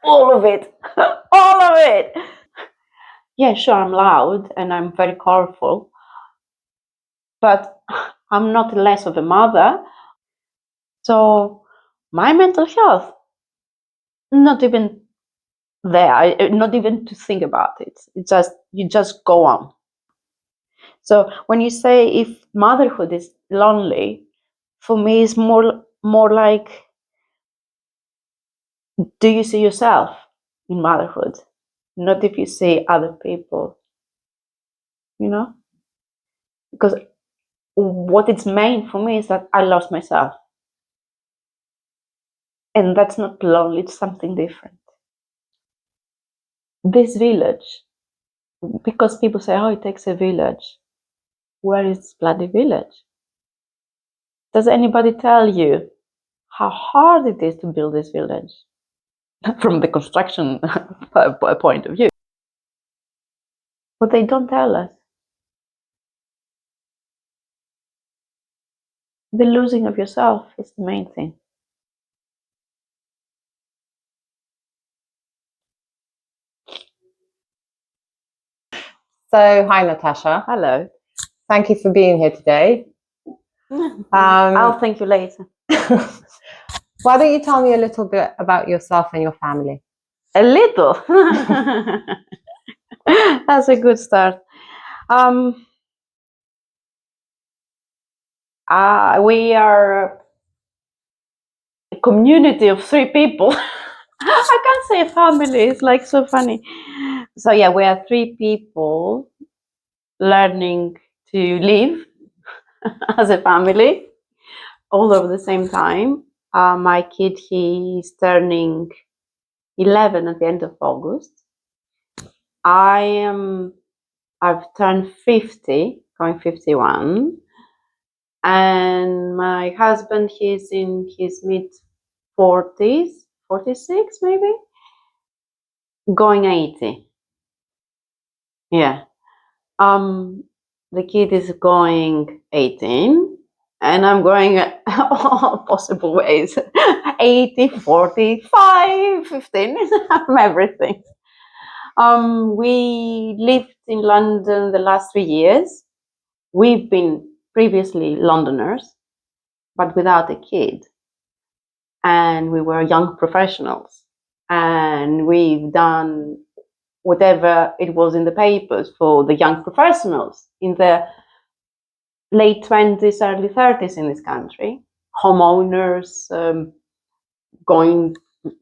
All of it. All of it. Yeah, sure, I'm loud and I'm very colorful, but I'm not less of a mother. So my mental health, not even there, not even to think about it. It's just, you just go on. So when you say if motherhood is lonely, for me it's more like, do you see yourself in motherhood? Not if you see other people, you know? Because what it's meant for me is that I lost myself. And that's not lonely, it's something different. This village, because people say, oh, it takes a village. Where is this bloody village? Does anybody tell you how hard it is to build this village? From the construction point of view. But they don't tell us. The losing of yourself is the main thing. So, hi, Natasha. Hello. Thank you for being here today. I'll thank you later. Why don't you tell me a little bit about yourself and your family? A little. That's a good start. We are a community of 3 people. I can't say family, it's like so funny. So yeah, we are 3 people learning to live as a family all over the same time. My kid, he's turning 11 at the end of August. I've turned 50, going 51. And my husband, he's in his mid 40s, 46 maybe, going 80. Yeah. The kid is going 18, and I'm going all possible ways. 80, 45, 15, I'm everything. We lived in London the last 3 years. We've been previously Londoners, but without a kid. And we were young professionals. And we've done whatever it was in the papers for the young professionals in the late 20s, early 30s in this country. Homeowners, going,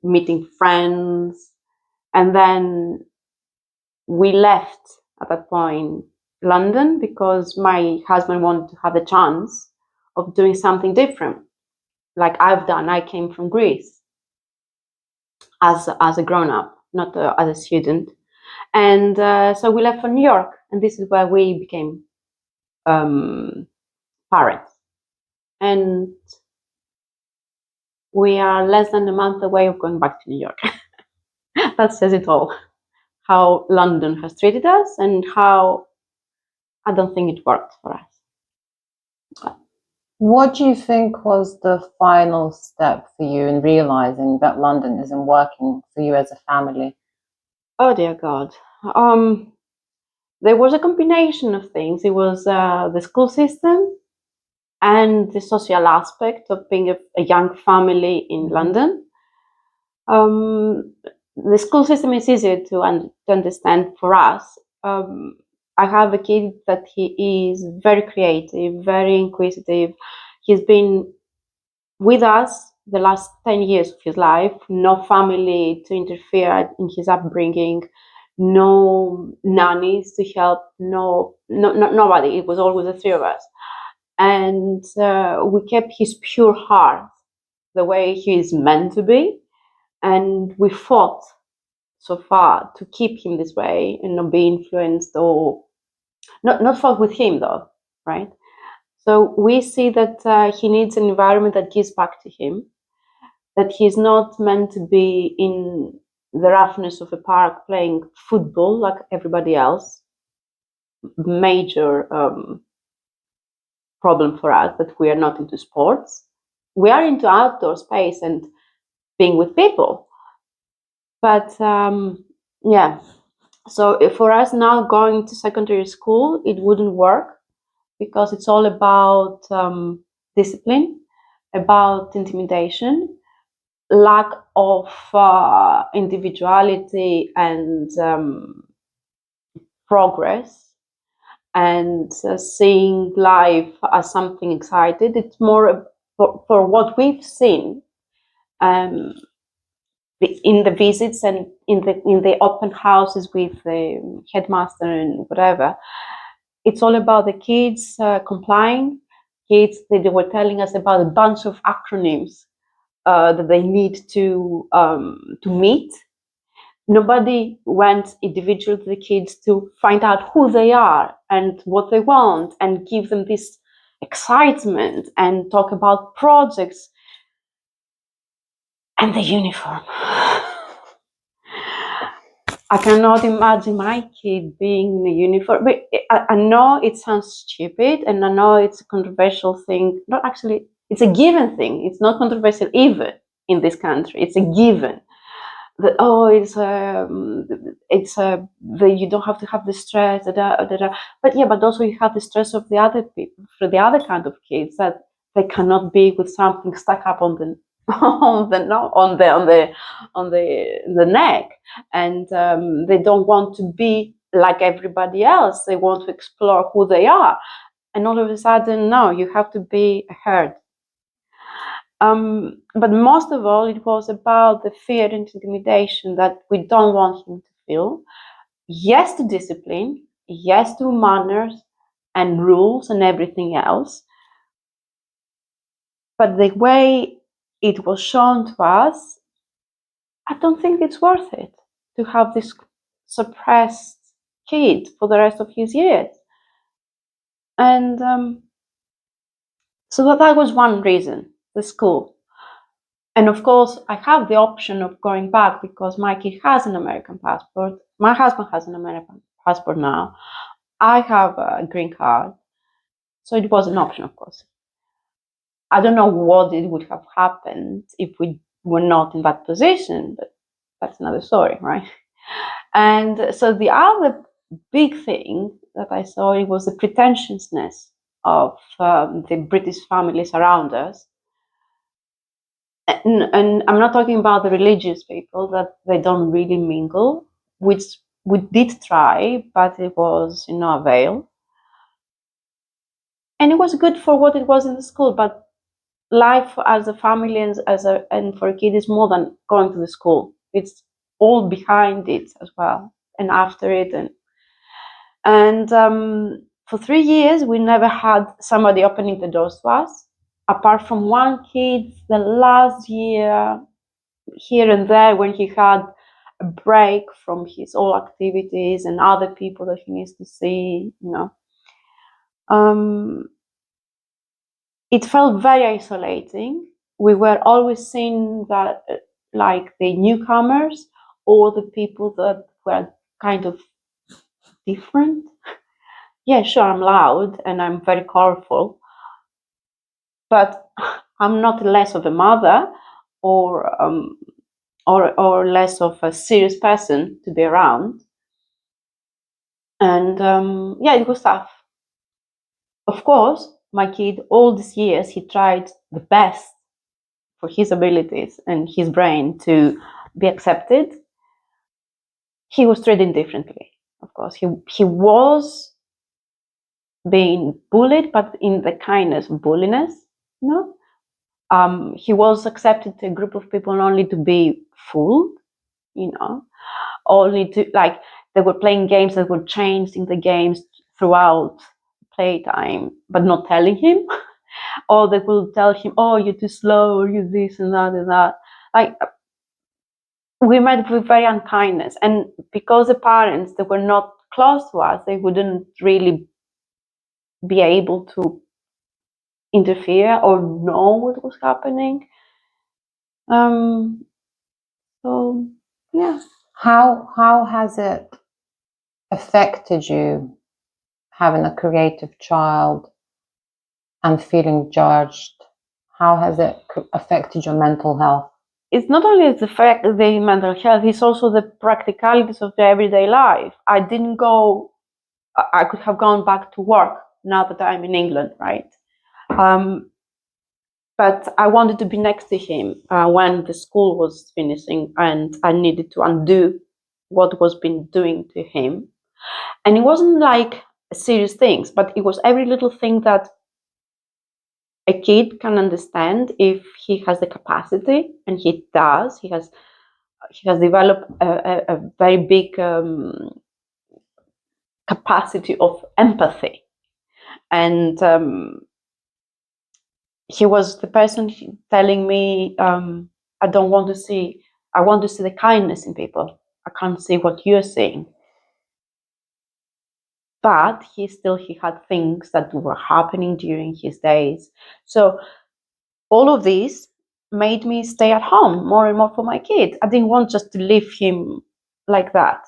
meeting friends. And then we left at that point London because my husband wanted to have the chance of doing something different, like I've done. I came from Greece as a grown-up, not as a student. And so we left for New York, and this is where we became parents. And we are less than a month away of going back to New York. That says it all. How London has treated us and how I don't think it worked for us. What do you think was the final step for you in realizing that London isn't working for you as a family? Oh dear God. There was a combination of things. It was the school system and the social aspect of being a young family in London. The school system is easier to understand for us. I have a kid that he is very creative, very inquisitive. He's been with us the last 10 years of his life, no family to interfere in his upbringing, no nannies to help, nobody. It was always the 3 of us. And we kept his pure heart the way he is meant to be. And we fought so far to keep him this way and not be influenced, or not fought with him though, right? So we see that he needs an environment that gives back to him, that he's not meant to be in the roughness of a park playing football like everybody else. Major problem for us that we are not into sports. We are into outdoor space, and being with people. But yeah, so for us now going to secondary school, it wouldn't work because it's all about discipline, about intimidation, lack of individuality and progress, and seeing life as something excited. It's more for what we've seen um, in the visits and in the open houses with the headmaster and whatever. It's all about the kids complying. Kids, they were telling us about a bunch of acronyms that they need to meet. Nobody went individually to the kids to find out who they are and what they want and give them this excitement and talk about projects and the uniform. I cannot imagine my kid being in a uniform. But I know it sounds stupid, and I know it's a controversial thing. Not actually, it's a given thing. It's not controversial even in this country. It's a given that you don't have to have the stress. But yeah, but also you have the stress of the other people, for the other kind of kids that they cannot be with something stuck up on the on the neck, and they don't want to be like everybody else. They want to explore who they are, and all of a sudden, no, you have to be a herd. But most of all, it was about the fear and intimidation that we don't want him to feel. Yes to discipline, yes to manners and rules and everything else, but the way it was shown to us, I don't think it's worth it to have this suppressed kid for the rest of his years. And so that was one reason, the school. And of course, I have the option of going back because my kid has an American passport. My husband has an American passport now. I have a green card. So it was an option, of course. I don't know what it would have happened if we were not in that position, but that's another story, right? And so the other big thing that I saw, it was the pretentiousness of the British families around us. And I'm not talking about the religious people, that they don't really mingle, which we did try, but it was no avail. And it was good for what it was in the school, but life as a family and for a kid is more than going to the school. It's all behind it as well, and after it, and for 3 years we never had somebody opening the doors to us, apart from one kid the last year here and there when he had a break from his all activities and other people that he needs to see, it felt very isolating. We were always seen that like the newcomers or the people that were kind of different. Yeah, sure, I'm loud and I'm very colorful, but I'm not less of a mother or less of a serious person to be around. And yeah, it was tough. Of course, my kid, all these years, he tried the best for his abilities and his brain to be accepted. He was treated differently. Of course, he was being bullied, but in the kindness of bulliness, you know. He was accepted to a group of people only to be fooled, only to, like, they were playing games that were changed in the games throughout playtime, but not telling him. Or they will tell him, oh, you're too slow, or you're this and that and that. Like, we met with very unkindness. And because the parents, they were not close to us, they wouldn't really be able to interfere or know what was happening. So yeah. How has it affected you having a creative child and feeling judged? How has it affected your mental health? it's not only the fact of the mental health, it's also the practicalities of the everyday life. I didn't go, I could have gone back to work now that I'm in England, right? But I wanted to be next to him when the school was finishing, and I needed to undo what was been doing to him. And it wasn't like serious things, but it was every little thing that a kid can understand if he has the capacity, and he does. He has developed a very big capacity of empathy, and he was the person telling me, I don't want to see, I want to see the kindness in people. I can't see what you're seeing. But he had things that were happening during his days. So all of this made me stay at home more and more for my kid. I didn't want just to leave him like that.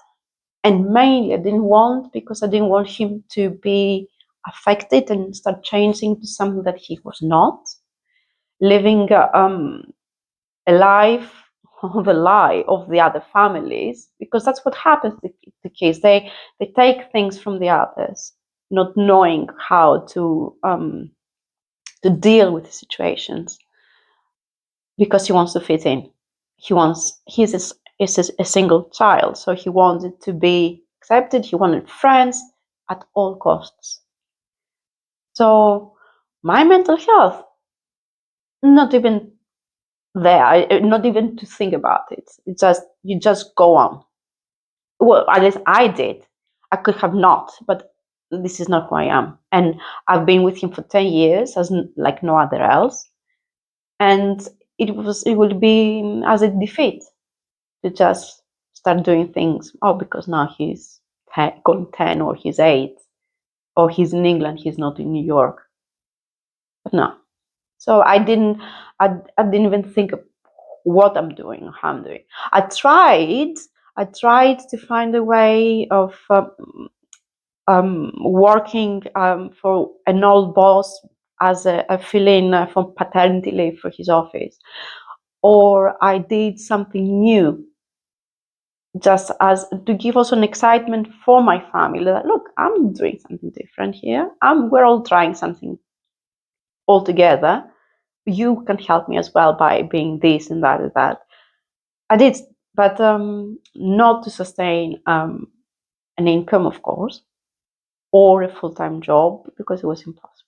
And mainly I didn't want, because I didn't want him to be affected and start changing to something that he was not, living a life of the lie of the other families, because that's what happens to kids. They take things from the others, not knowing how to deal with the situations, because he wants to fit in. He's a single child, so he wanted to be accepted. He wanted friends at all costs. So my mental health, not even there, not even to think about it. It's just, you just go on. Well, at least I did. I could have not, but this is not who I am. And I've been with him for 10 years as like no other else. And it would be as a defeat to just start doing things. Oh, because now he's going 10, or he's 8, or he's in England, he's not in New York. But no. So I didn't even think of what I'm doing or how I'm doing. I tried to find a way of working for an old boss as a fill-in for paternity leave for his office, or I did something new, just as to give also an excitement for my family that, look, I'm doing something different here. We're all trying something all together. You can help me as well by being this and that and that. I did, but not to sustain an income, of course, or a full-time job, because it was impossible.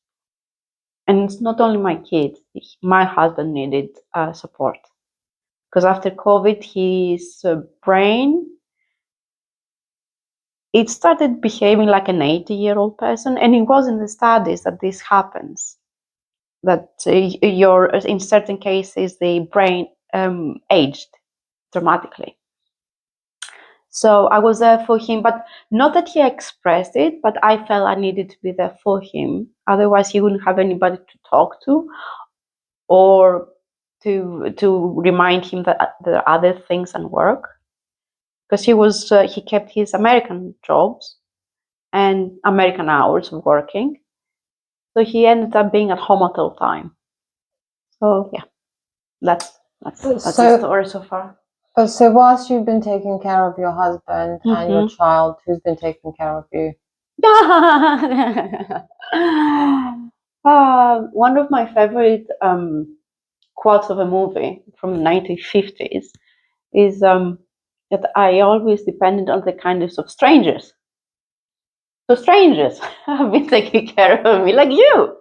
And it's not only my kid. My husband needed support, because after COVID, his brain, it started behaving like an 80-year-old person, and it was in the studies that this happens. That in certain cases, the brain aged dramatically. So I was there for him, but not that he expressed it, but I felt I needed to be there for him. Otherwise, he wouldn't have anybody to talk to, or to remind him that there are other things and work. Because he kept his American jobs and American hours of working, so he ended up being at home at all time. So yeah, that's the story so far. So whilst you've been taking care of your husband and your child, who's been taking care of you? One of my favorite quotes of a movie from the 1950s is that I always depended on the kindness of strangers. So strangers have been taking care of me, like you.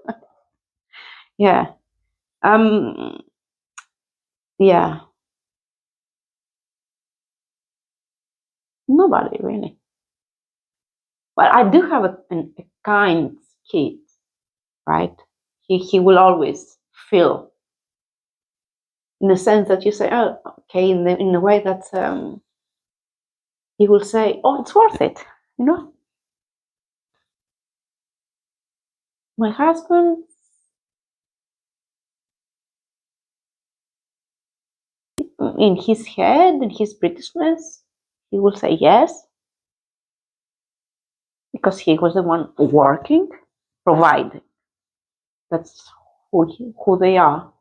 Yeah. Yeah. Nobody really. Well, I do have a kind kid, right? He will always feel, in the sense that you say, oh, okay, in a way that he will say, oh, it's worth it, you know. My husband, in his head, in his Britishness, he will say yes, because he was the one working, providing. That's who they are.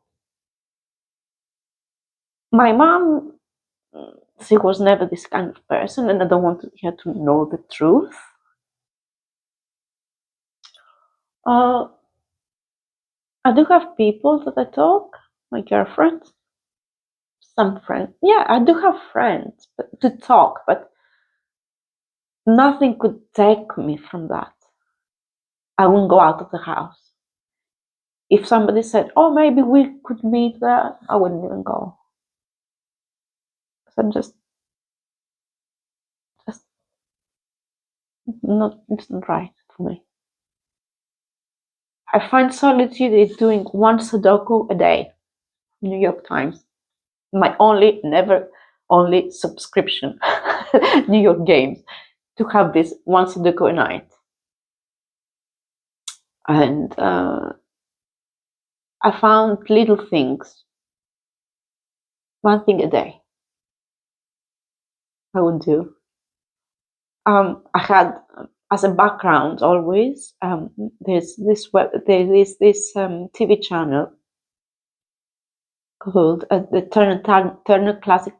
My mom, she was never this kind of person, and I don't want her to know the truth. I do have people that I talk, my girlfriends, some friends. Yeah, I do have friends to talk, but nothing could take me from that. I wouldn't go out of the house. If somebody said, "Oh, maybe we could meet there," I wouldn't even go. So just not, it's not right for me. I find solitude is doing one Sudoku a day. New York Times. My only subscription. New York Games, to have this one Sudoku a night. And I found little things, one thing a day I would do. I had as a background always, there's this TV channel called the Turner Classic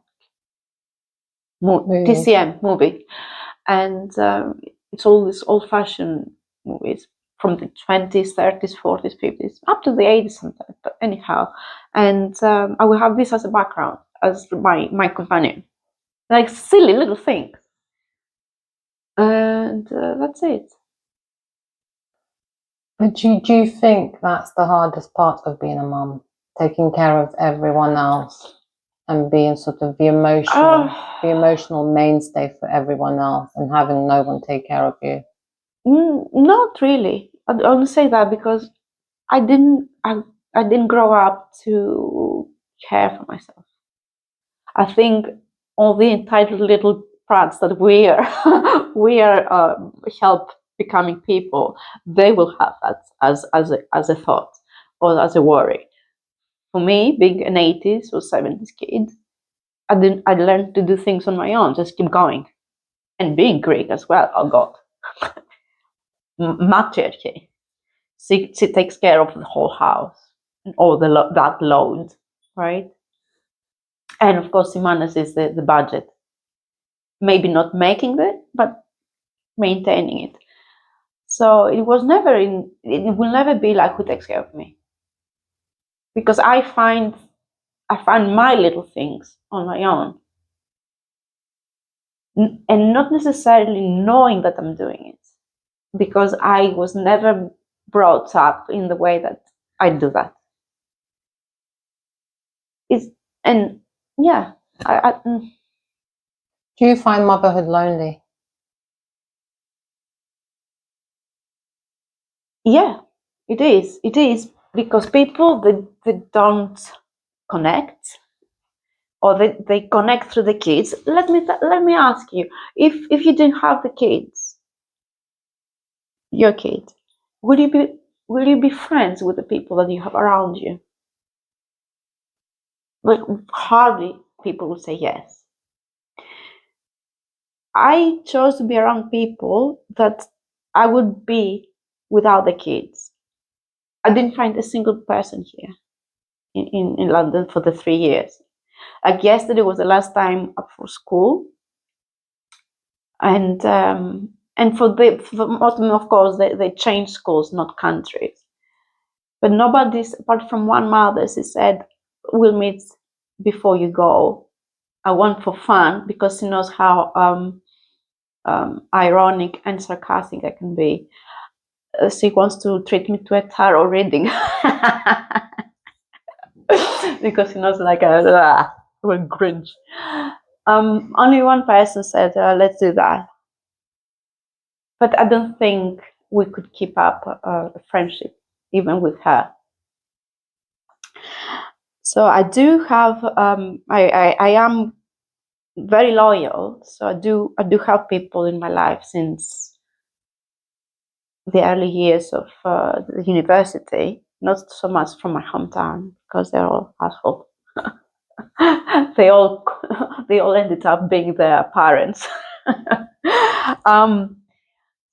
TCM movie, and it's all these old-fashioned movies from the 20s, 30s, 40s, 50s, up to the 80s sometimes. But anyhow, and I will have this as a background, as my companion, like silly little things, and that's it. But do you think that's the hardest part of being a mum? Taking care of everyone else and being sort of the emotional mainstay for everyone else and having no one take care of you? Not really. I only say that because I didn't grow up to care for myself. I think all the entitled little brats that we are help becoming people, they will have that as a thought or as a worry. For me, being an 80s or 70s kid, I learned to do things on my own, just keep going. And being Greek as well, oh God. Matriarchy. She takes care of the whole house and all that load, right? And of course, she manages the budget. Maybe not making it, but maintaining it. So it will never be like who takes care of me. Because I find my little things on my own. And not necessarily knowing that I'm doing it. Because I was never brought up in the way that I do that. And yeah, Do you find motherhood lonely? Yeah, it is. It is because people they don't connect, or they connect through the kids. Let me ask you, if you didn't have the kids, your kid, will you be friends with the people that you have around you? Like hardly people would say yes. I chose to be around people that I would be without the kids. I didn't find a single person here in London for the 3 years. Like yesterday was the last time up for school, and for most of them, of course, they changed schools, not countries. But nobody's apart from one mother. She said, "We'll meet before you go. I want for fun," because she knows how ironic and sarcastic I can be. She wants to treat me to a tarot reading because she knows like a Grinch. Only one person said, "Let's do that," but I don't think we could keep up a friendship even with her. So I do have. I am very loyal. So I do have people in my life since the early years of the university. Not so much from my hometown because they're all assholes. they all they all ended up being their parents.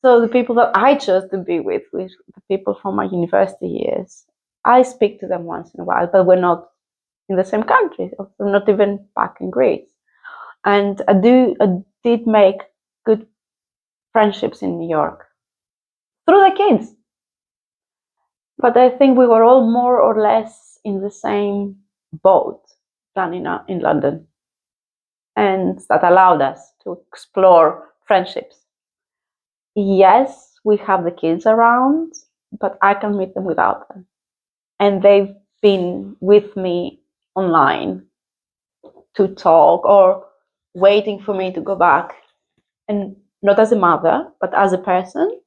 So the people that I chose to be with the people from my university years, I speak to them once in a while, but we're not in the same country, or not even back in Greece. And I did make good friendships in New York through the kids. But I think we were all more or less in the same boat than in London. And that allowed us to explore friendships. Yes, we have the kids around, but I can meet them without them. And they've been with me online to talk or waiting for me to go back. And not as a mother, but as a person.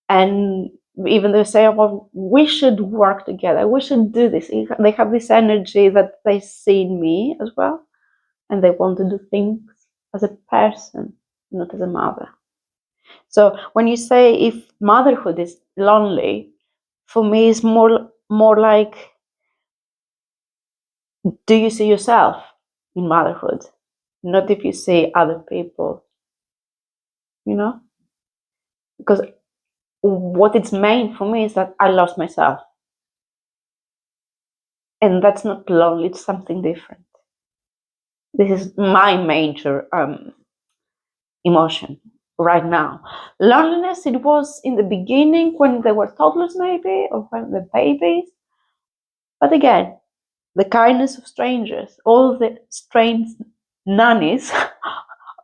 And even they say, well, we should work together, we should do this. They have this energy that they see in me as well. And they want to do things as a person, not as a mother. So when you say if motherhood is lonely, for me it's more like, do you see yourself in motherhood? Not if you see other people, Because what it's meant for me is that I lost myself. And that's not lonely, it's something different. This is my major emotion right now. Loneliness, it was in the beginning when they were toddlers maybe, or when the babies. But again, the kindness of strangers, all the strange nannies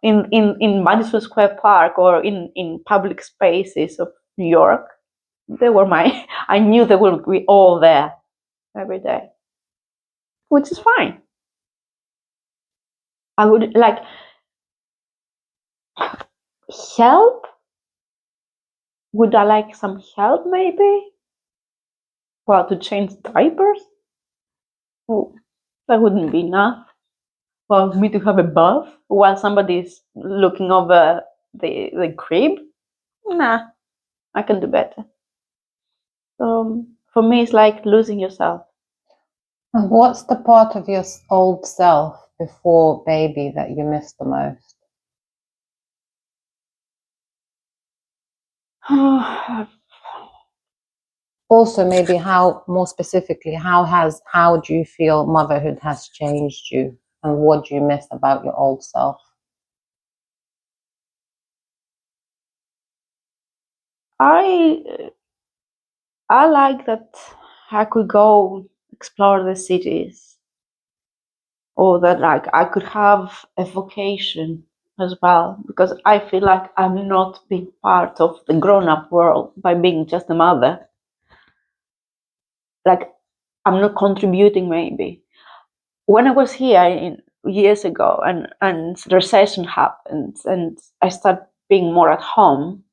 in Madison Square Park or in public spaces of New York, they were I knew they would be all there every day, which is fine. I would like help. Would I like some help maybe? Well, to change diapers? Oh, that wouldn't be enough. Well, me to have a bath while somebody's looking over the crib? Nah, I can do better. For me, it's like losing yourself. And what's the part of your old self before baby that you miss the most? Also, maybe more specifically, how do you feel motherhood has changed you, and what do you miss about your old self? I like that I could go explore the cities, or that like I could have a vocation as well, because I feel like I'm not being part of the grown-up world by being just a mother. Like I'm not contributing maybe. When I was here years ago and the recession happened and I started being more at home,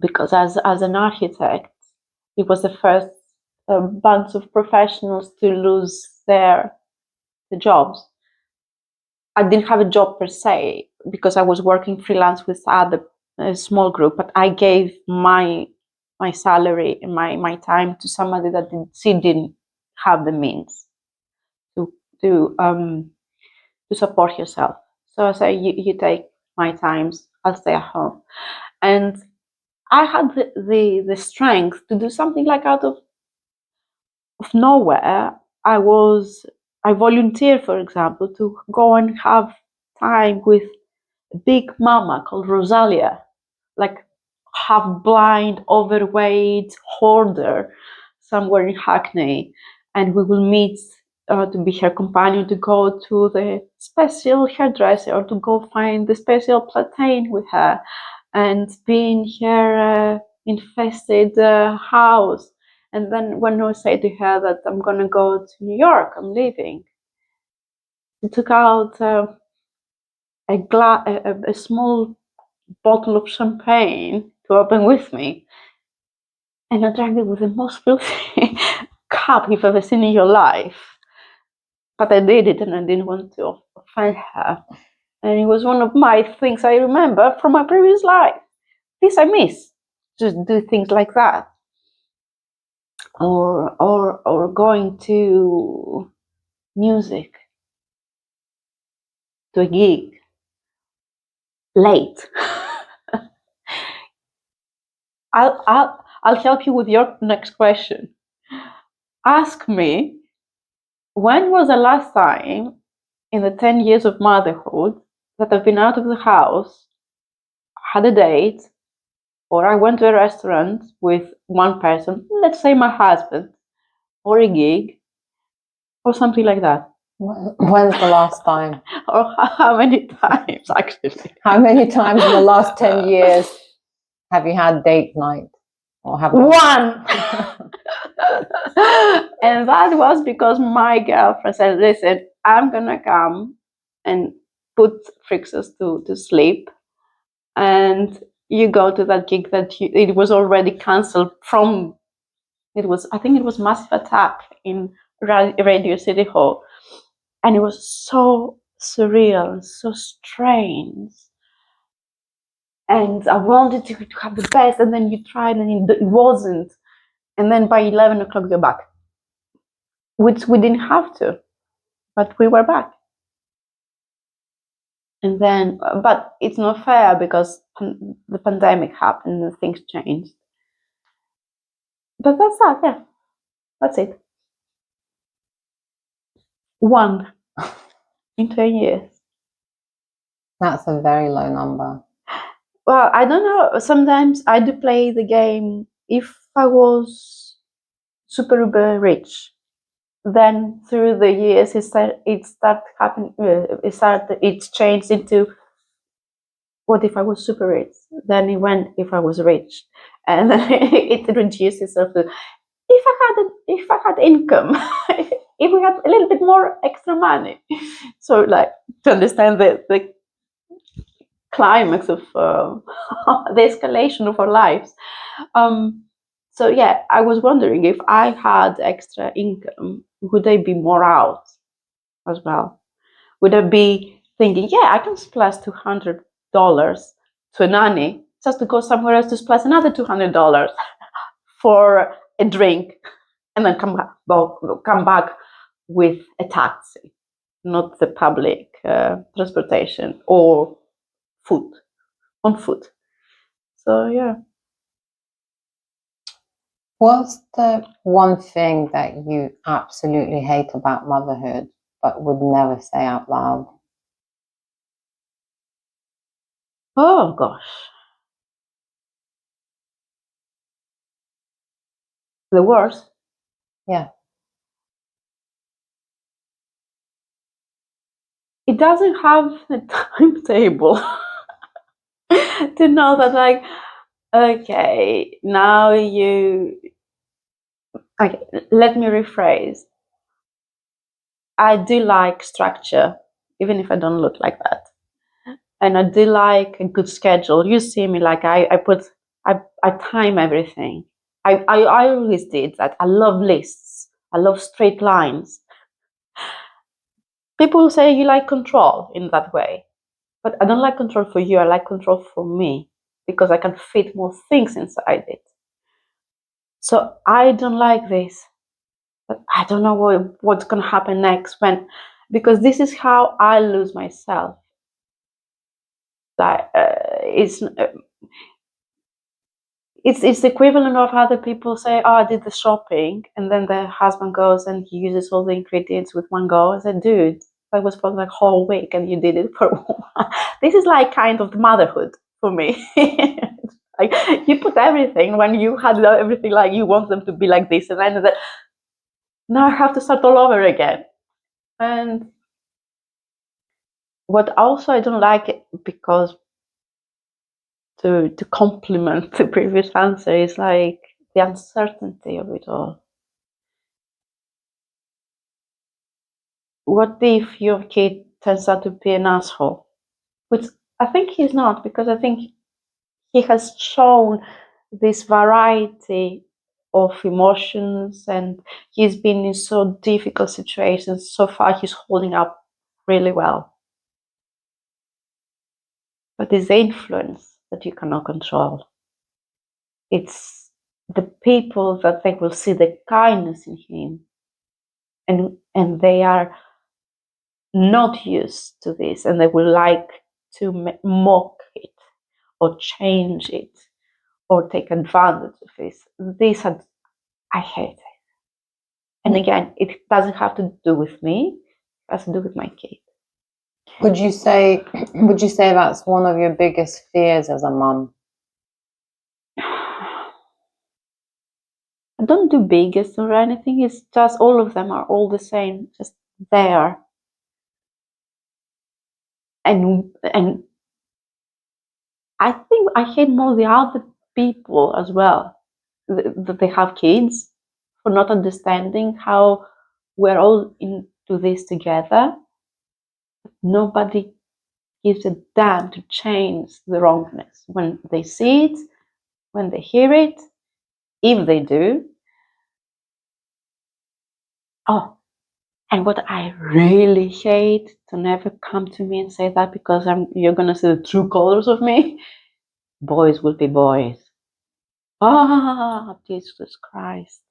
because as an architect, it was the first bunch of professionals to lose their jobs. I didn't have a job per se because I was working freelance with other small group, but I gave my salary and my time to somebody that didn't have the means to support yourself. So I say, you take my times, I'll stay at home. And I had the strength to do something like out of nowhere. I volunteered, for example, to go and have time with a big mama called Rosalia, like half blind, overweight hoarder somewhere in Hackney. And we will meet to be her companion, to go to the special hairdresser or to go find the special plantain with her, and be in her infested house. And then when I say to her that I'm going to go to New York, I'm leaving, she took out a small bottle of champagne to open with me. And I drank it with the most filthy cup you've ever seen in your life. But I did it and I didn't want to offend her. And it was one of my things I remember from my previous life. This I miss. Just do things like that. Or going to music, to a gig, late. I'll help you with your next question. Ask me when was the last time in the 10 years of motherhood that I've been out of the house, had a date, or I went to a restaurant with one person, let's say my husband, or a gig, or something like that? When's the last time? Or how many times, actually? How many times in the last 10 years have you had date night? Or have one? And that was because my girlfriend said, listen, I'm gonna come and put Frixus to sleep, and you go to that gig that it was already cancelled from. It was, I think it was Massive Attack in Radio City Hall, and it was so surreal and so strange. And I wanted to have the best, and then you tried, and it wasn't. And then by 11 o'clock, you're back, which we didn't have to, but we were back. And then, but it's not fair because the pandemic happened and things changed. But that's that, yeah. That's it. One in 10 years. That's a very low number. Well, I don't know. Sometimes I do play the game. If I was super uber rich, then through the years it started happening. It changed into, what if I was super rich? Then it went, if I was rich, and then it reduced itself to, if I had income, if we had a little bit more extra money. So, like, to understand the climax of the escalation of our lives. So yeah, I was wondering, if I had extra income, would I be more out as well? Would I be thinking, yeah, I can splash $200 to a nanny just to go somewhere else to splash another $200 for a drink, and then come back with a taxi, not the public transportation, or on foot. So yeah. What's the one thing that you absolutely hate about motherhood but would never say out loud? Oh gosh. The worst. Yeah. It doesn't have a timetable to know that, like, okay, now you. Okay, let me rephrase. I do like structure, even if I don't look like that. And I do like a good schedule. You see me, like, I time everything. I always did that. I love lists. I love straight lines. People say you like control in that way, but I don't like control for you. I like control for me, because I can fit more things inside it. So I don't like this. But I don't know what's going to happen next, because this is how I lose myself. Like, it's the equivalent of other people say, oh, I did the shopping, and then the husband goes and he uses all the ingredients with one go. I said, dude, that was for the whole week and you did it for one. This is like kind of motherhood for me. Like, you put everything when you had everything, like you want them to be like this, and then now I have to start all over again. And what also I don't like it, because to complement the previous answer, is like the uncertainty of it all. What if your kid turns out to be an asshole? Which I think he's not, because I think he has shown this variety of emotions, and he's been in so difficult situations. So far, he's holding up really well. But it's the influence that you cannot control. It's the people that they will see the kindness in him, and they are not used to this, and they will like to mock it, or change it, or take advantage of this. I hate it. And again, it doesn't have to do with me, it has to do with my kid. Would you say that's one of your biggest fears as a mum? I don't do biggest or anything, it's just all of them are all the same, just there. And I think I hate more the other people as well, that they have kids, for not understanding how we're all into this together. Nobody gives a damn to change the wrongness when they see it, when they hear it, if they do. Oh, and what I really hate, to never come to me and say that, because you're gonna see the true colors of me. Boys will be boys. Ah, Jesus Christ.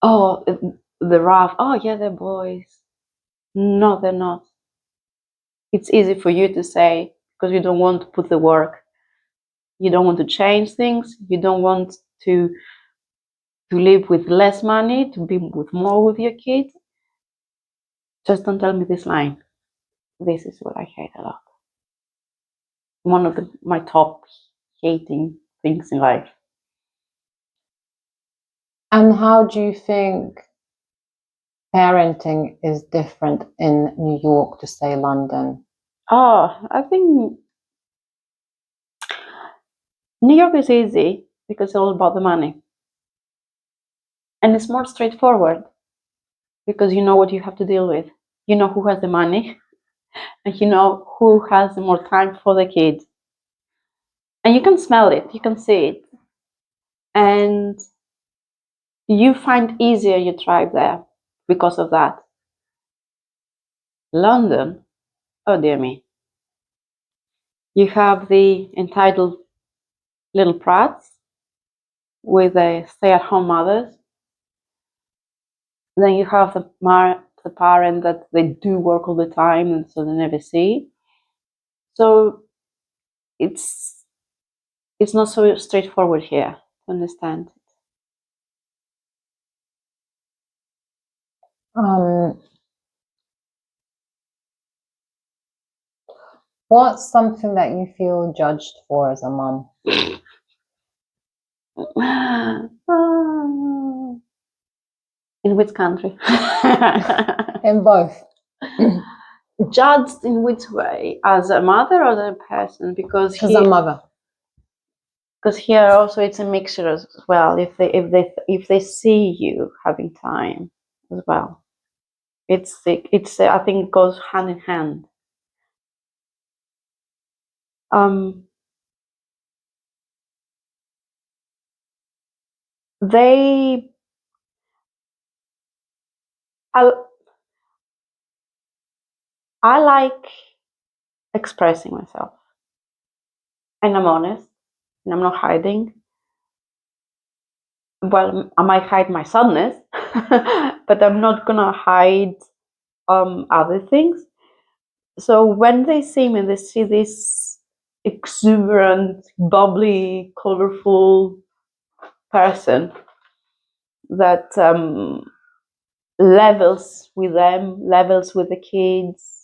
Oh, the rough. Oh, yeah, they're boys. No, they're not. It's easy for you to say because you don't want to put the work. You don't want to change things. You don't want to live with less money, to be with more with your kids. Just don't tell me this line. This is what I hate a lot. One of my top hating things in life. And how do you think parenting is different in New York to, say, London? Oh, I think New York is easy because it's all about the money. And it's more straightforward because you know what you have to deal with. You know who has the money and you know who has more time for the kid. And you can smell it, you can see it. And you find easier you thrive there because of that. London, oh dear me. You have the entitled little brats with the stay-at-home mothers. Then you have the parent that they do work all the time and so they never see. So it's not so straightforward here to understand. What's something that you feel judged for as a mum? In which country? In both. Judged in which way? As a mother or as a person? Because As a mother. Because here also it's a mixture as well. If they see you having time as well, it's I think it goes hand in hand. They I like expressing myself, and I'm honest, and I'm not hiding. Well, I might hide my sadness, but I'm not gonna hide other things. So when they see me, they see this exuberant, bubbly, colorful person that levels with them, levels with the kids,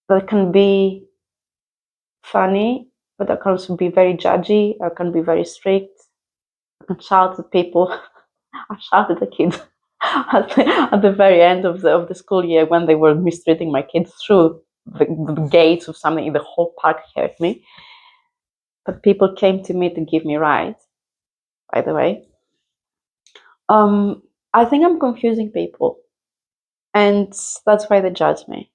that can be funny, but that can also be very judgy, or can be very strict. I can shout at people. I shouted at kids at the very end of the school year when they were mistreating my kids through the gates of something in the whole park heard me. But people came to me to give me rights, by the way. I think I'm confusing people, and that's why they judge me.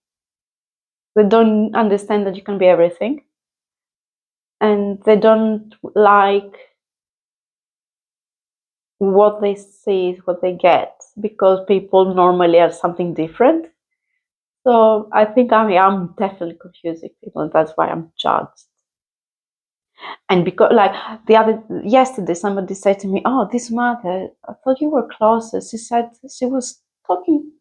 They don't understand that you can be everything, and they don't like what they see, what they get, because people normally are something different. So I think I'm definitely confusing people, and that's why I'm judged. And because, like, yesterday, somebody said to me, "Oh, this mother, I thought you were closer." She said she was talking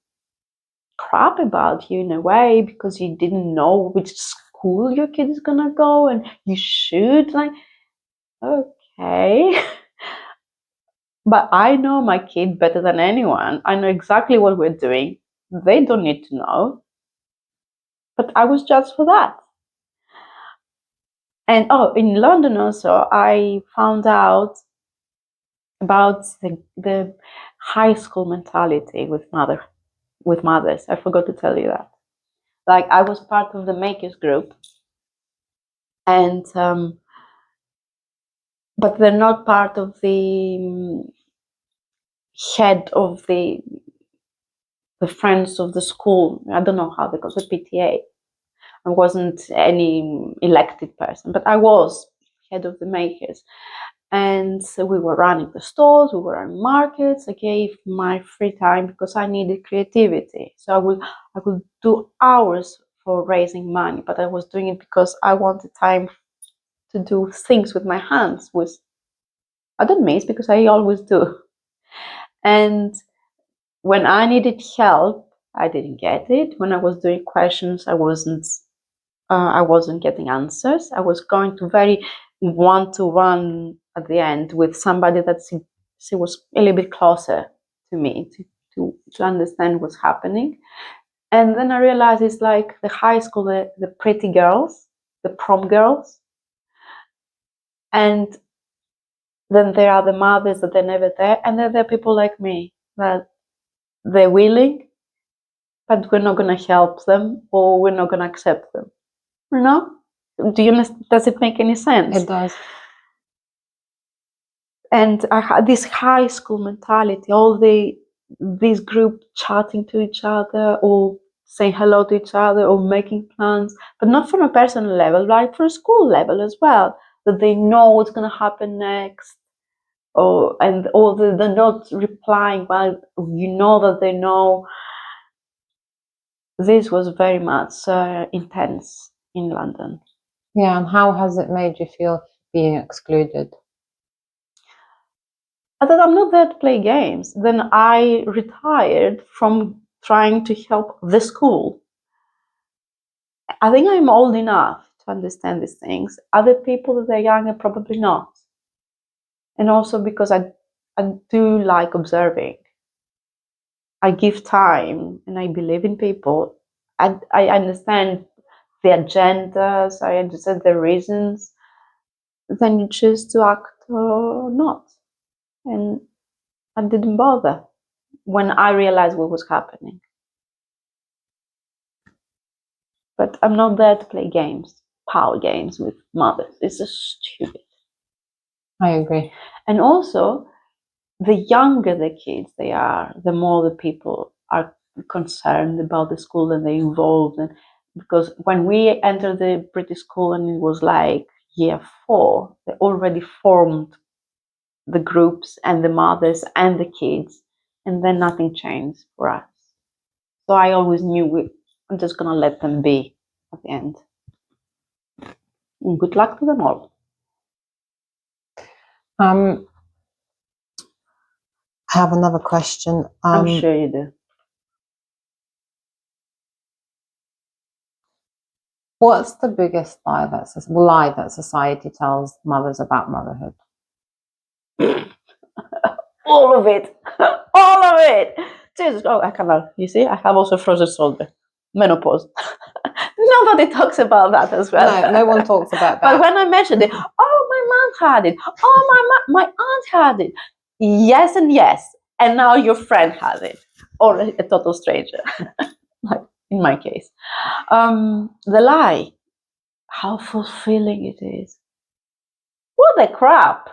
crap about you in a way because you didn't know which school your kid is gonna go, and you should, like, okay. But I know my kid better than anyone. I know exactly what we're doing. They don't need to know. But I was judged for that. And in London also, I found out about the high school mentality with mothers. I forgot to tell you that. Like, I was part of the makers group, and but they're not part of the head of the friends of the school. I don't know how they call it, the PTA. I wasn't any elected person, but I was head of the makers. And so we were running the stores, we were running markets. I gave my free time because I needed creativity. So I would do hours for raising money, but I was doing it because I wanted time to do things with my hands, which I don't miss because I always do. And when I needed help, I didn't get it. When I was doing questions, I wasn't getting answers. I was going to very one-to-one at the end with somebody that she was a little bit closer to me to understand what's happening. And then I realized it's like the high school, the pretty girls, the prom girls, and then there are the mothers that they're never there, and then there are people like me that they're willing, but we're not going to help them or we're not going to accept them. You know? Do you understand? Does it make any sense? It does. And I had this high school mentality, this group chatting to each other or saying hello to each other or making plans, but not from a personal level, like for a school level as well, that they know what's going to happen next, or they're not replying, well, you know that they know. This was very much intense in London. Yeah, and how has it made you feel being excluded? I thought I'm not there to play games. Then I retired from trying to help the school. I think I'm old enough to understand these things. Other people that are younger, probably not. And also because I do like observing. I give time and I believe in people. I understand the agendas, I understand the reasons. Then you choose to act or not. And I didn't bother when I realized what was happening. But I'm not there to play games, power games with mothers. It's just stupid. I agree. And also, the younger the kids they are, the more the people are concerned about the school and they're involved. And because when we entered the British school and it was like year 4, they already formed the groups and the mothers and the kids, and then nothing changed for us. So I always knew I'm just gonna let them be at the end. And good luck to them all. I have another question. I'm sure you do. What's the biggest lie that society tells mothers about motherhood? All of it. All of it. Jesus. Oh, I cannot. You see, I have also frozen shoulder. Menopause. Nobody talks about that as well. No one talks about that. But when I mentioned it, oh, my mom had it. Oh, my aunt had it. Yes and yes. And now your friend has it. Or a total stranger. Like in my case. The lie. How fulfilling it is. What the crap?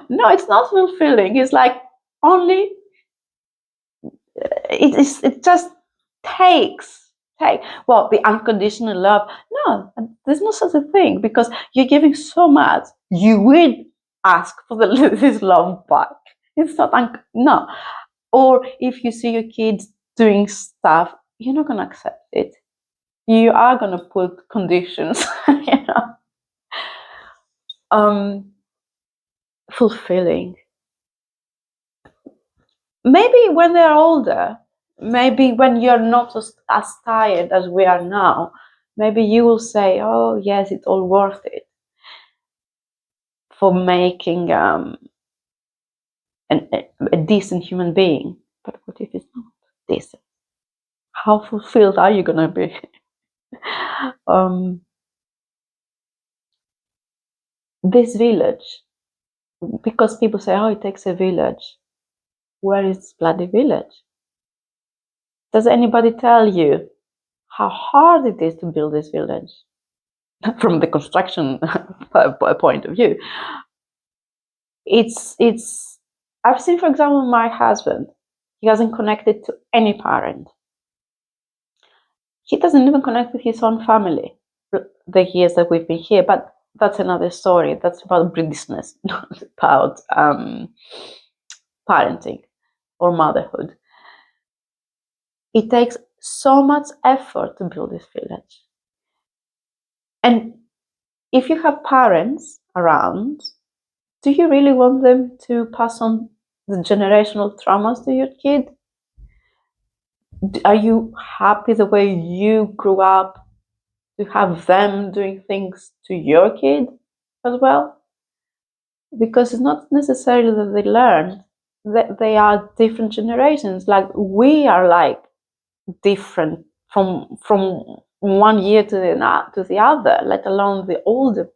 No, it's not fulfilling. It's like only it just take well the unconditional love. No, there's no such a thing because you're giving so much. You will ask for this love back. It's not no. Or if you see your kids doing stuff, you're not gonna accept it. You are gonna put conditions. You know. Fulfilling. Maybe when they're older, maybe when you're not as tired as we are now, maybe you will say, oh yes, it's all worth it for making a decent human being. But what if it's not decent? How fulfilled are you gonna be? This village, because people say, oh, it takes a village. Where is this bloody village? Does anybody tell you how hard it is to build this village? From the construction point of view, it's. I've seen, for example, my husband. He hasn't connected to any parent. He doesn't even connect with his own family. The years that we've been here, but that's another story. That's about Britishness, not about parenting or motherhood. It takes so much effort to build this village. And if you have parents around, do you really want them to pass on the generational traumas to your kid? Are you happy the way you grew up to have them doing things to your kid as well? Because it's not necessarily that they learn, that they are different generations. Like we are like different from one year to the other, let alone the older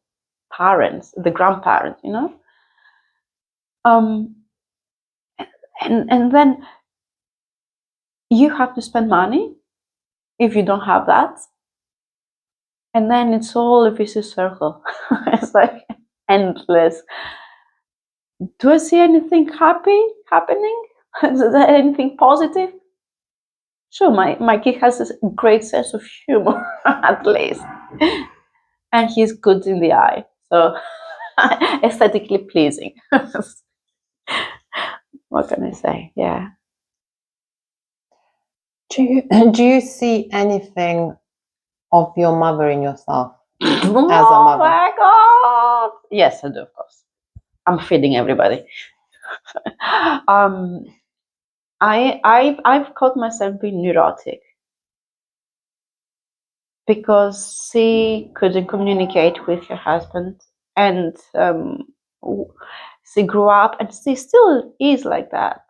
parents, the grandparents, you know. And then you have to spend money if you don't have that, and then it's all a vicious circle. It's like endless. Do I see anything happy happening? Is there anything positive? Sure, my kid has a great sense of humor, at least, and he's good in the eye, so aesthetically pleasing. What can I say? Yeah. Do you see anything of your mother in yourself as a Oh mother? my God! Yes, I do, of course. I'm feeding everybody. I've caught myself being neurotic because she couldn't communicate with her husband, and she grew up, and she still is like that,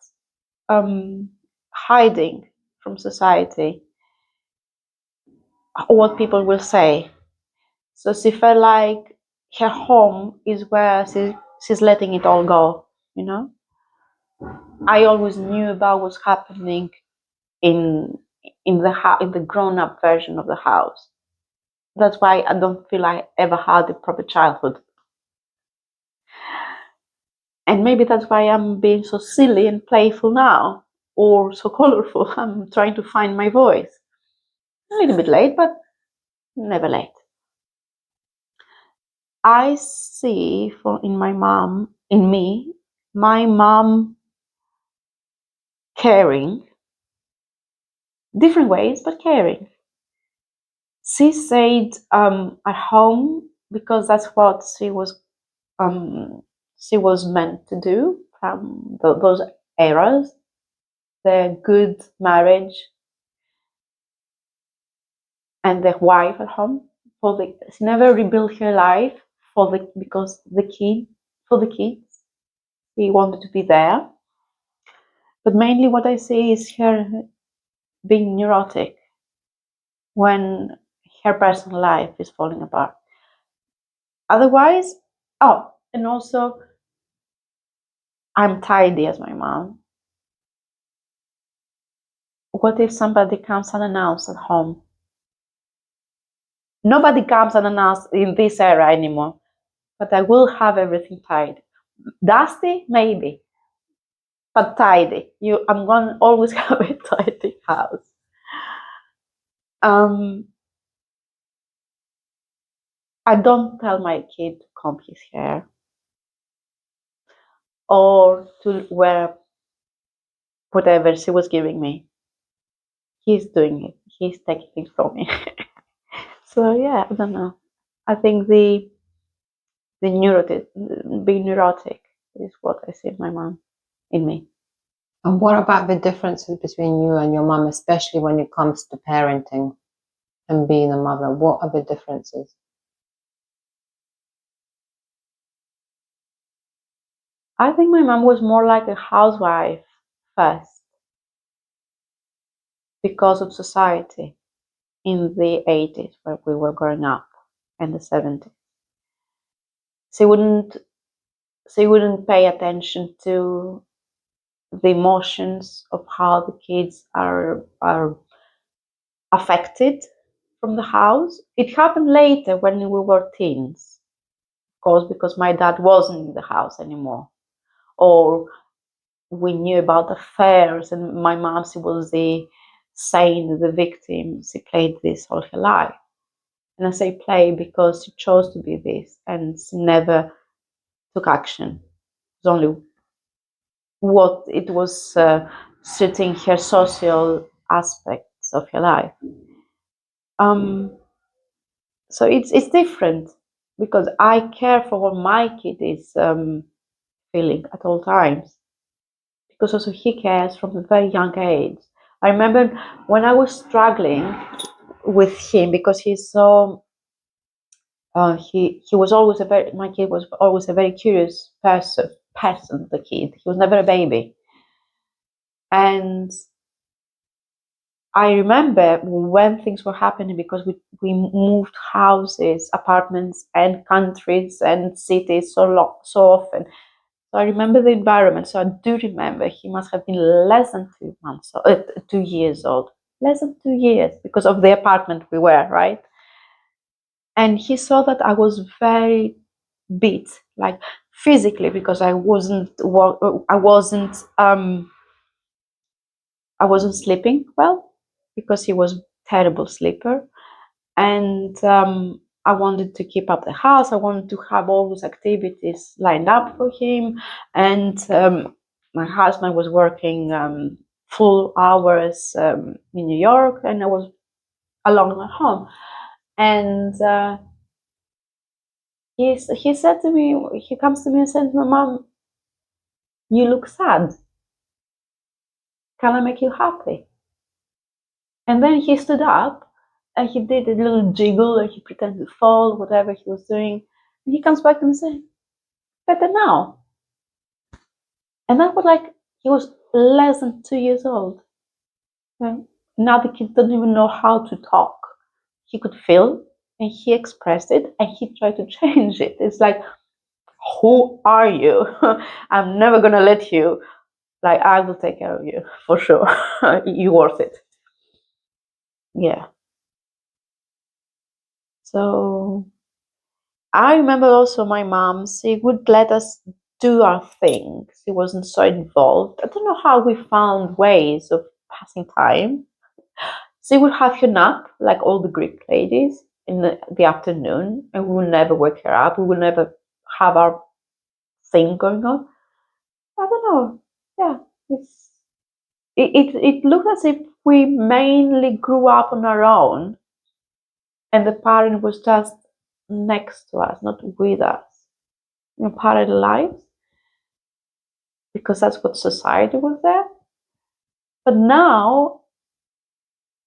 hiding from society what people will say. So she felt like her home is where she's letting it all go, you know. I always knew about what's happening in in the grown-up version of the house. That's why I don't feel I ever had a proper childhood. And maybe that's why I'm being so silly and playful now, or so colorful. I'm trying to find my voice. A little bit late, but never late. I see in my mom caring, different ways, but caring. She stayed at home because that's what she was meant to do from those eras. The good marriage and the wife at home. She never rebuilt her life because for the kids. She wanted to be there. But mainly what I see is her being neurotic when her personal life is falling apart. Otherwise, and also I'm tidy as my mom. What if somebody comes unannounced at home? Nobody comes unannounced in this era anymore, but I will have everything tidy. Dusty, maybe, but tidy. I'm going to always have a tidy house. I don't tell my kid to comb his hair or to wear whatever she was giving me. He's doing it. He's taking things from me. So yeah, I don't know. I think being neurotic is what I see in my mom, in me. And what about the differences between you and your mum, especially when it comes to parenting and being a mother? What are the differences? I think my mom was more like a housewife first because of society in the 80s where we were growing up and the 70s. She wouldn't she wouldn't pay attention to the emotions of how the kids are affected from the house. It happened later when we were teens, of course, because my dad wasn't in the house anymore. Or we knew about affairs, and my mom, she was the saint, the victim. She played this all her life. And I say play because she chose to be this and she never took action. It was only what it was suiting her social aspects of her life. Um, so it's different because I care for what my kid is feeling at all times, because also he cares from a very young age. I remember when I was struggling with him because he's so he was always a very my kid was always a very curious person, the kid. He was never a baby. And I remember when things were happening because we moved houses, apartments, and countries and cities so often. So I remember the environment. So I do remember he must have been less than 2 months, 2 years old, less than 2 years because of the apartment we were, right? And he saw that I was very beat, like physically, because I wasn't sleeping well because he was a terrible sleeper, and I wanted to keep up the house. I wanted to have all those activities lined up for him, and my husband was working full hours in New York, and I was alone at home. And he said to me, he comes to me and says, "My mom, you look sad. Can I make you happy?" And then he stood up and he did a little jiggle and he pretended to fall, whatever he was doing. And he comes back to me and says, "Better now." And I was like, he was less than 2 years old. And now the kid doesn't even know how to talk. He could feel and he expressed it and he tried to change it. It's like, who are you? I'm never going to let you. Like, I will take care of you for sure. You're worth it. Yeah. So I remember also my mom, she would let us do our thing. She wasn't so involved. I don't know how we found ways of passing time. She would have her nap, like all the Greek ladies, in the afternoon, and we would never wake her up. We would never have our thing going on. I don't know. Yeah, it looked as if we mainly grew up on our own, and the parent was just next to us, not with us, in parallel lives, because that's what society was there. But now,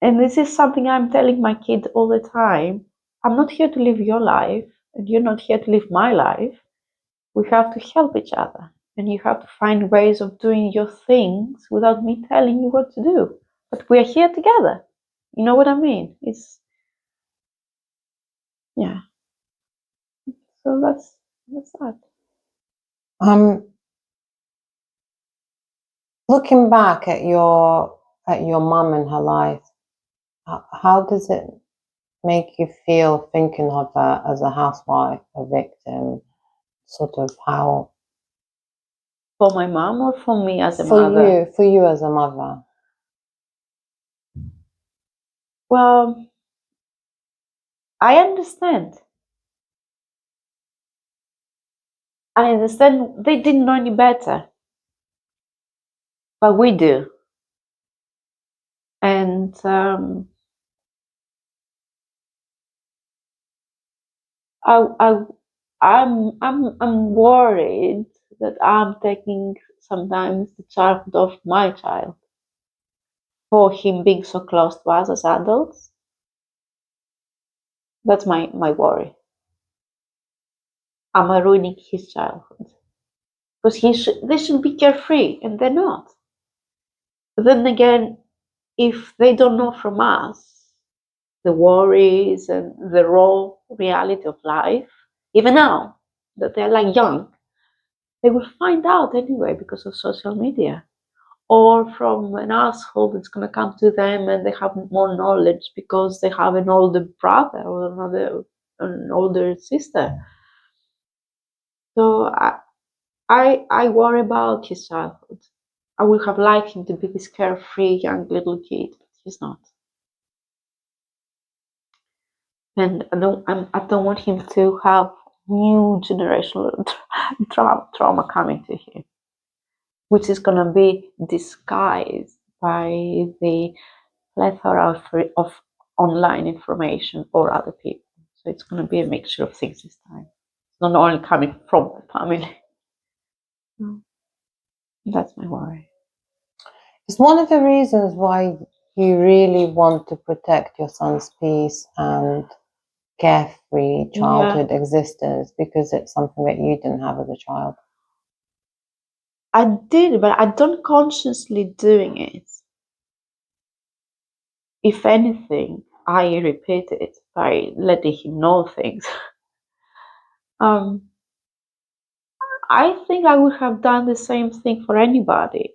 and this is something I'm telling my kid all the time, I'm not here to live your life, and you're not here to live my life. We have to help each other, and you have to find ways of doing your things without me telling you what to do. But we're here together. You know what I mean? It's yeah. So that's that. Looking back at your mum and her life, how does it make you feel thinking of her as a housewife, a victim, sort of how For my mom or for me as a for mother? for you as a mother? Well, I understand. I understand they didn't know any better, but we do. And I I'm worried that I'm taking sometimes the child of my child for him being so close to us as adults. That's my worry. Am I ruining his childhood? because they should be carefree, and they're not. But then again, if they don't know from us the worries and the raw reality of life, even now that they're like young, they will find out anyway because of social media, or from an asshole that's going to come to them and they have more knowledge because they have an older brother or an older sister. So I worry about his childhood. I would have liked him to be this carefree young little kid, but he's not. And I don't want him to have new generational trauma coming to him, which is going to be disguised by the plethora of online information or other people. So it's going to be a mixture of things this time. It's not only coming from the family. That's my worry. It's one of the reasons why you really want to protect your son's peace and carefree childhood existence, because it's something that you didn't have as a child. I did, but I don't consciously doing it. If anything, I repeat it by letting him know things. I think I would have done the same thing for anybody,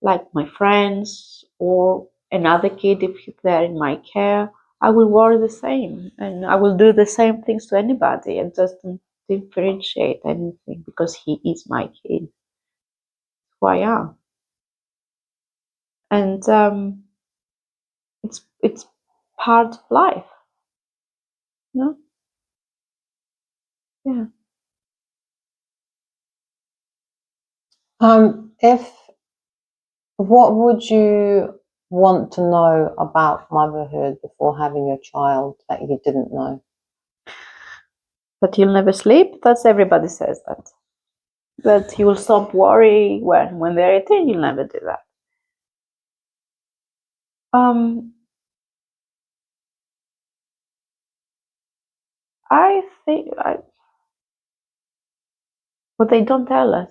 like my friends or another kid if they're in my care. I will worry the same, and I will do the same things to anybody, and just don't differentiate anything because he is my kid, who I am, and it's part of life, you know? Yeah. What would you want to know about motherhood before having your child that you didn't know? That you'll never sleep. That's everybody says that. But you will stop worrying when they're 18. You'll never do that. I think what they don't tell us,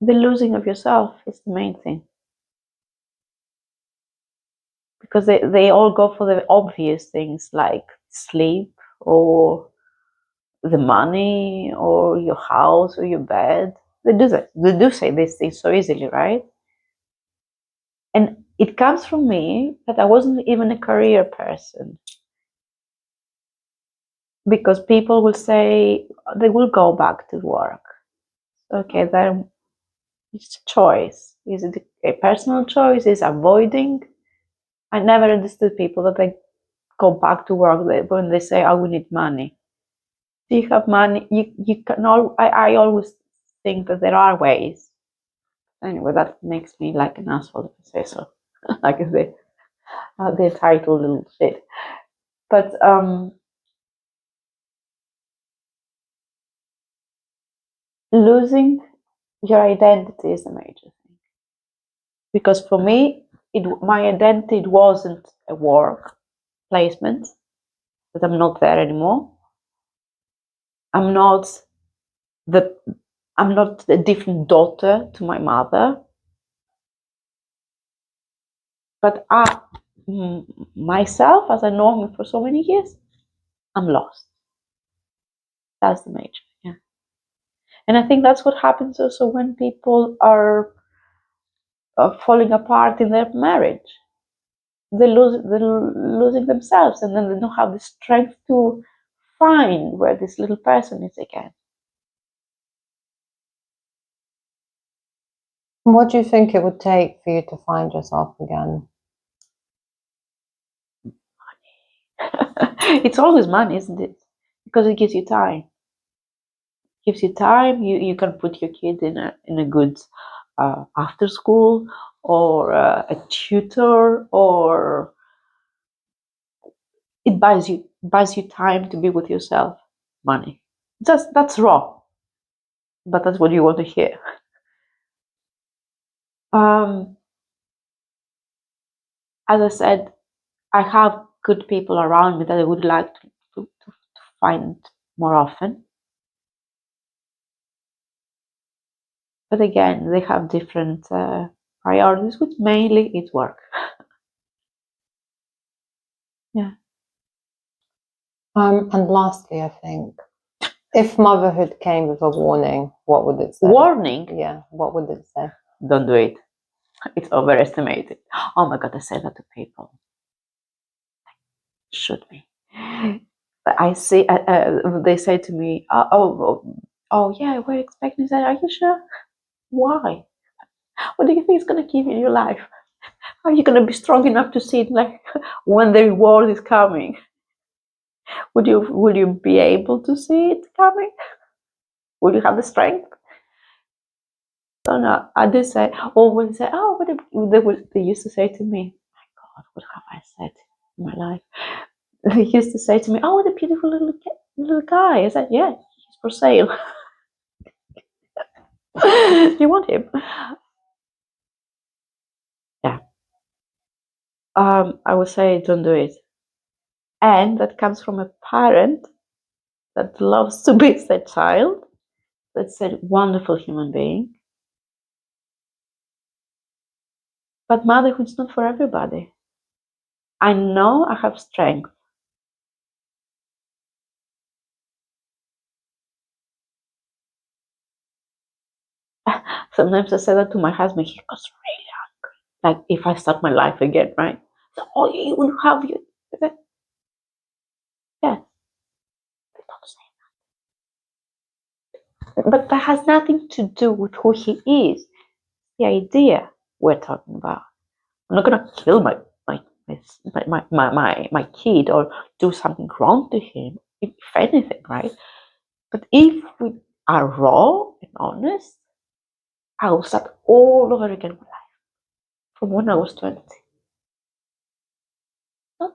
the losing of yourself is the main thing. Because they all go for the obvious things like sleep or the money or your house or your bed. They do that. They do say these things so easily, right? And it comes from me that I wasn't even a career person. Because people will say they will go back to work. Okay, then it's a choice. Is it a personal choice? Is avoiding? I never understood people that they go back to work when they say, "Oh, we need money." Do you have money? You can all. I always think that there are ways. Anyway, that makes me like an asshole if I say so. Like the entitled little shit. But losing your identity is a major thing. Because for me, my identity wasn't a work placement, that I'm not there anymore. I'm not the I'm not a different daughter to my mother, but myself, as I know him for so many years, I'm lost. That's the major, yeah. And I think that's what happens also when people are falling apart in their marriage. They're losing themselves, and then they don't have the strength to find where this little person is again. What do you think it would take for you to find yourself again? It's always money, isn't it? Because it gives you time. It gives you time. You can put your kid in a good after school or a tutor, or it buys you time to be with yourself. Money. That's raw, but that's what you want to hear. As I said, I have good people around me that I would like to find more often. But again, they have different priorities, which mainly is work. Yeah. And lastly, I think, if motherhood came with a warning, what would it say? Warning? Yeah, what would it say? Don't do it. It's overestimated. Oh my God, I say that to people. Shoot me. But I see, they say to me, oh yeah, we're expecting that. Are you sure? Why? What do you think is going to give you in your life? Are you going to be strong enough to see it like when the reward is coming? Will you be able to see it coming? Will you have the strength? So no, I did say, or when they say, oh, they used to say to me, my God, what have I said in my life? They used to say to me, oh, what a beautiful little guy. I said, yeah, he's for sale. Do you want him? Yeah. I would say don't do it. And that comes from a parent that loves to be their child. That's a wonderful human being. But motherhood's not for everybody. I know I have strength. Sometimes I say that to my husband. He goes really angry. Like if I start my life again, right? So, oh, you will have you. Yeah, don't say that. But that has nothing to do with who he is. The idea we're talking about. I'm not gonna kill my kid or do something wrong to him, if anything, right? But if we are raw and honest, I will start all over again my life from when I was 20. Not